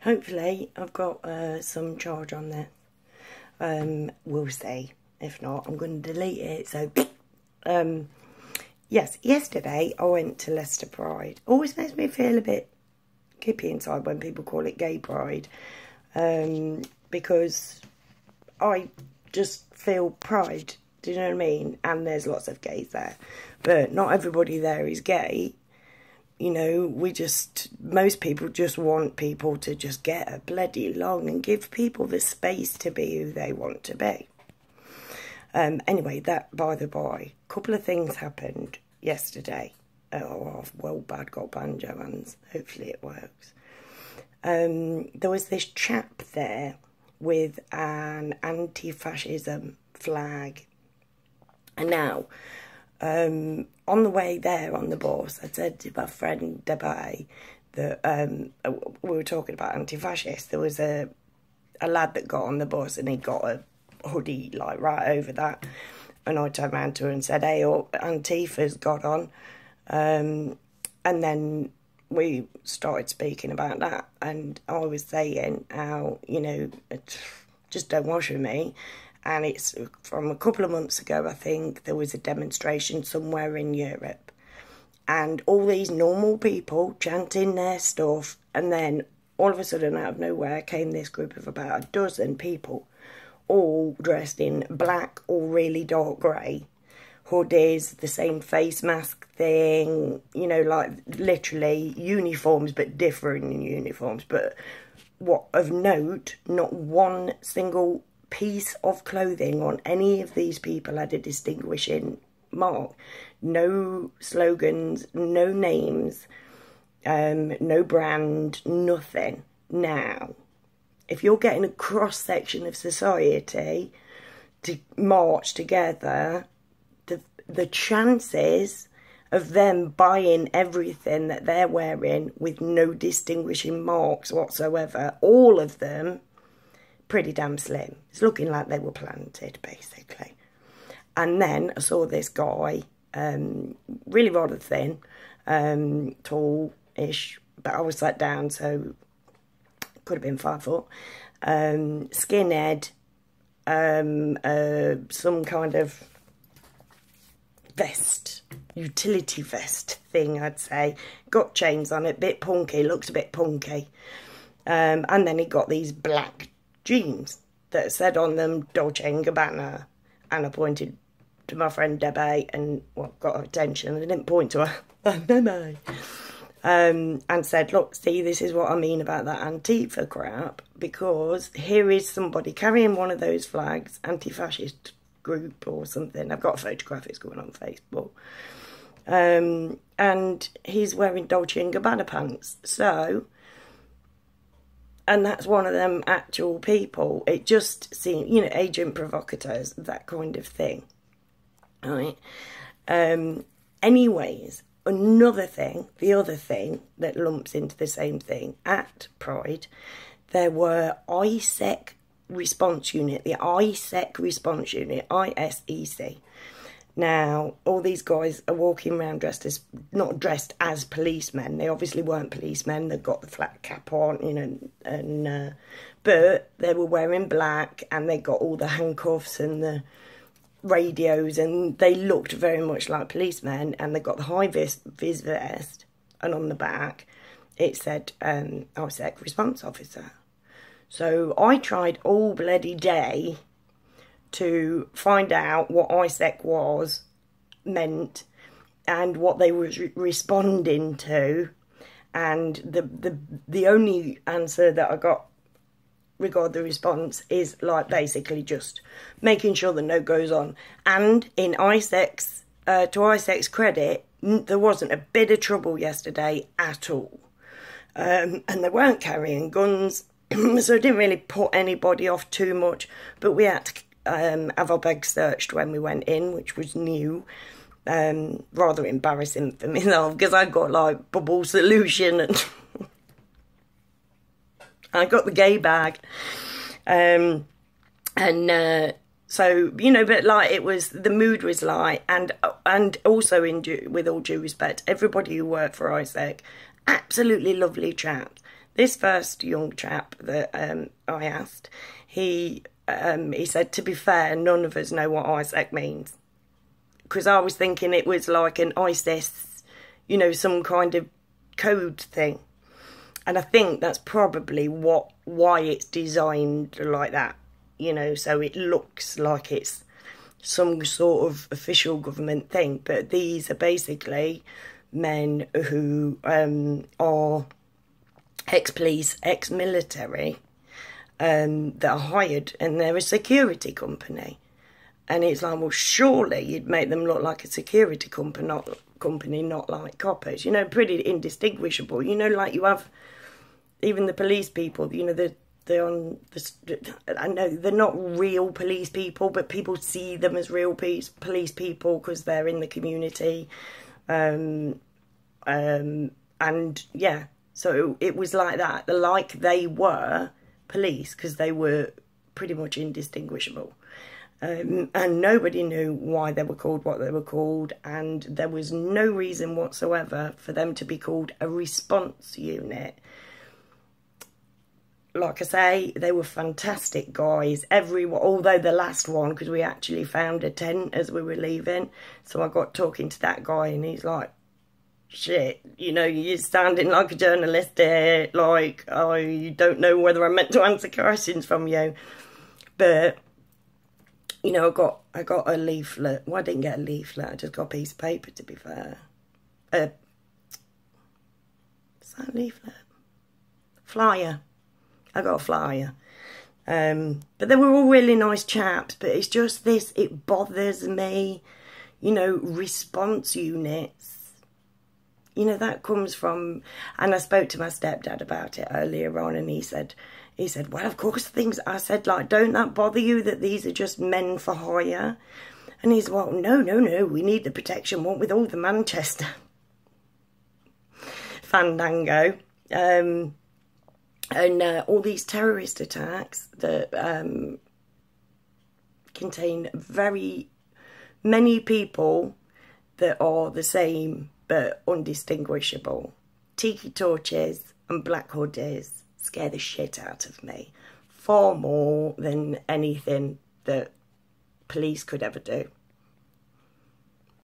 Hopefully I've got some charge on this. We'll see. If not, I'm going to delete it. So, yes, yesterday I went to Leicester Pride. Always makes me feel a bit kippy inside when people call it gay pride. Because I just feel pride. Do you know what I mean? And there's lots of gays there. But not everybody there is gay. You know, most people just want people to just get a bloody along and give people the space to be who they want to be. Anyway, that by the by, a couple of things happened yesterday. Oh, well, bad got banjo hands. Hopefully it works. There was this chap there with an anti-fascism flag. And now, on the way there on the bus, I said to my friend Debai that we were talking about anti-fascists. There was a lad that got on the bus and he got a hoodie like right over that. And I turned around to her and said, hey, Antifa's got on. And then we started speaking about that. And I was saying how, you know, just don't wash with me. And it's from a couple of months ago, I think, there was a demonstration somewhere in Europe. And all these normal people chanting their stuff. And then all of a sudden, out of nowhere, came this group of about a dozen people, all dressed in black or really dark grey. Hoodies, the same face mask thing, you know, like literally uniforms, but different uniforms. But what of note, not one single piece of clothing on any of these people had a distinguishing mark. No slogans, no names, no brand, nothing. Now, if you're getting a cross-section of society to march together, the chances of them buying everything that they're wearing with no distinguishing marks whatsoever, all of them, pretty damn slim. It's looking like they were planted, basically. And then I saw this guy, really rather thin, tall-ish, but I was sat down, so could have been 5 foot, skinhead, some kind of vest, utility vest thing, I'd say. Got chains on it, bit punky, looks a bit punky. And then he got these black jeans that said on them Dolce & Gabbana. And I pointed to my friend Debbie and, well, got her attention. I didn't point to her. No. And said, look, see, this is what I mean about that Antifa crap. Because here is somebody carrying one of those flags, anti-fascist group or something. I've got a photograph, it's going on Facebook. And he's wearing Dolce & Gabbana pants. So, and that's one of them actual people. It just seemed, you know, agent provocateurs, that kind of thing. Right? Anyways, another thing, the other thing that lumps into the same thing, at Pride, there were ISEC response unit, the ISEC response unit, ISEC. Now, all these guys are walking around dressed as, not dressed as policemen. They obviously weren't policemen. They've got the flat cap on, you know, but they were wearing black and they got all the handcuffs and the radios and they looked very much like policemen, and they got the high-vis vest, and on the back it said ISEC response officer. So I tried all bloody day to find out what ISEC meant and what they were responding to, and the only answer that I got regarding the response is like basically just making sure that no goes on. And in ISEC's to ISEC's credit, there wasn't a bit of trouble yesterday at all, and they weren't carrying guns. So it didn't really put anybody off too much, but we had to have our bags searched when we went in, which was new. Rather embarrassing for me though, because I got like bubble solution and I got the gay bag. So, you know, but like it was, the mood was light, and also with all due respect, everybody who worked for ISEC, absolutely lovely chaps. this first young chap that I asked, he said, to be fair, none of us know what ISEC means. Because I was thinking it was like an ISIS, you know, some kind of code thing. And I think that's probably why it's designed like that, you know, so it looks like it's some sort of official government thing. But these are basically men who are ex-police, ex-military, that are hired, and they're a security company. And it's like, well, surely you'd make them look like a security company, not like coppers. You know, pretty indistinguishable. You know, like you have even the police people, you know, they're on the, I know they're not real police people, but people see them as real police people because they're in the community. And yeah, so it was like that. Like they were police because they were pretty much indistinguishable. And nobody knew why they were called what they were called, and there was no reason whatsoever for them to be called a response unit. Like I say, they were fantastic guys. Although the last one, because we actually found a tent as we were leaving, so I got talking to that guy, and he's like, shit, you know, you're standing like a journalist here, like, I don't know whether I'm meant to answer questions from you. But you know, I got a leaflet. Well, I didn't get a leaflet. I just got a piece of paper, to be fair. Is that a leaflet? Flyer. I got a flyer. But they were all really nice chaps. But it's just this, it bothers me. You know, response units. You know, that comes from... And I spoke to my stepdad about it earlier on, and he said, well, of course, things... I said, like, don't that bother you that these are just men for hire? And he's, well, no, we need the protection, what with all the Manchester fandango. And all these terrorist attacks that contain very many people that are the same but undistinguishable. Tiki torches and black hoodies scare the shit out of me, far more than anything that police could ever do.